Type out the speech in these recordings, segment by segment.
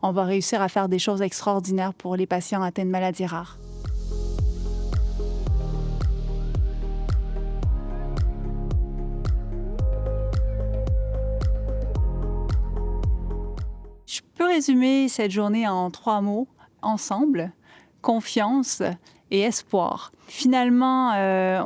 on va réussir à faire des choses extraordinaires pour les patients atteints de maladies rares. Je peux résumer cette journée en 3 mots: ensemble, confiance et espoir. Finalement,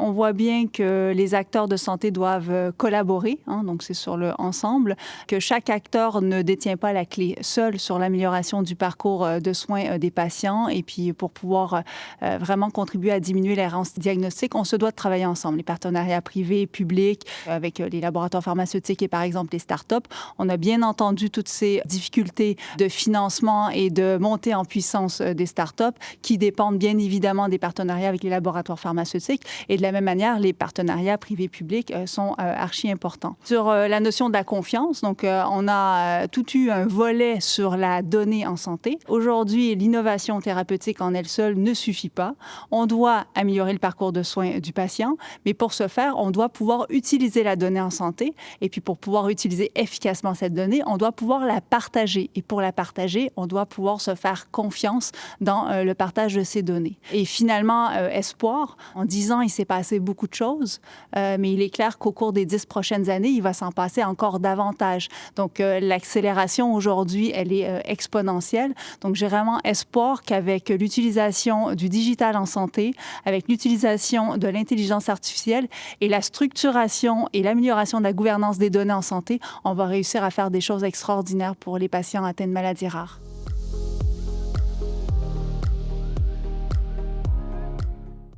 on voit bien que les acteurs de santé doivent collaborer, hein, donc c'est sur le ensemble, que chaque acteur ne détient pas la clé seul sur l'amélioration du parcours de soins des patients. Et puis, pour pouvoir vraiment contribuer à diminuer l'errance diagnostique, on se doit de travailler ensemble. Les partenariats privés et publics, avec les laboratoires pharmaceutiques et par exemple les startups. On a bien entendu toutes ces difficultés de financement et de montée en puissance des startups qui dépendent bien évidemment des partenariats avec les laboratoires pharmaceutiques. Et de la même manière, les partenariats privés-publics sont archi importants. Sur la notion de la confiance, donc on a tout eu un volet sur la donnée en santé. Aujourd'hui, l'innovation thérapeutique en elle seule ne suffit pas. On doit améliorer le parcours de soins du patient, mais pour ce faire, on doit pouvoir utiliser la donnée en santé. Et puis pour pouvoir utiliser efficacement cette donnée, on doit pouvoir la partager. Et pour la partager, on doit pouvoir se faire confiance dans le partage de ces données. Et finalement, espoir. En 10 ans, il s'est passé beaucoup de choses, mais il est clair qu'au cours des 10 prochaines années, il va s'en passer encore davantage. Donc, l'accélération aujourd'hui, elle est exponentielle. Donc, j'ai vraiment espoir qu'avec l'utilisation du digital en santé, avec l'utilisation de l'intelligence artificielle et la structuration et l'amélioration de la gouvernance des données en santé, on va réussir à faire des choses extraordinaires pour les patients atteints de maladies rares.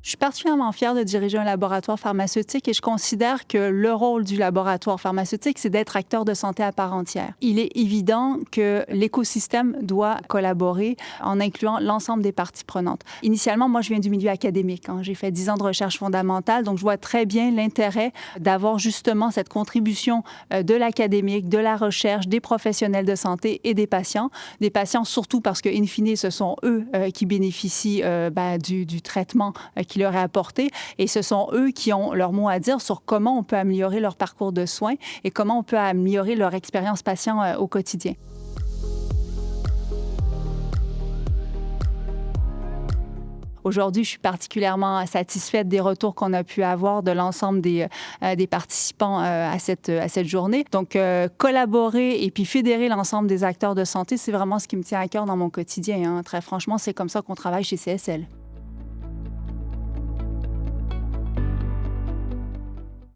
Je suis particulièrement fière de diriger un laboratoire pharmaceutique et je considère que le rôle du laboratoire pharmaceutique, c'est d'être acteur de santé à part entière. Il est évident que l'écosystème doit collaborer en incluant l'ensemble des parties prenantes. Initialement, moi, je viens du milieu académique, hein. J'ai fait 10 ans de recherche fondamentale, donc je vois très bien l'intérêt d'avoir justement cette contribution de l'académique, de la recherche, des professionnels de santé et des patients. Des patients surtout parce que, in fine, ce sont eux qui bénéficient du traitement qui leur est apporté. Et ce sont eux qui ont leur mot à dire sur comment on peut améliorer leur parcours de soins et comment on peut améliorer leur expérience patient au quotidien. Aujourd'hui, je suis particulièrement satisfaite des retours qu'on a pu avoir de l'ensemble des participants à cette journée. Donc, collaborer et puis fédérer l'ensemble des acteurs de santé, c'est vraiment ce qui me tient à cœur dans mon quotidien, hein. Très franchement, c'est comme ça qu'on travaille chez CSL.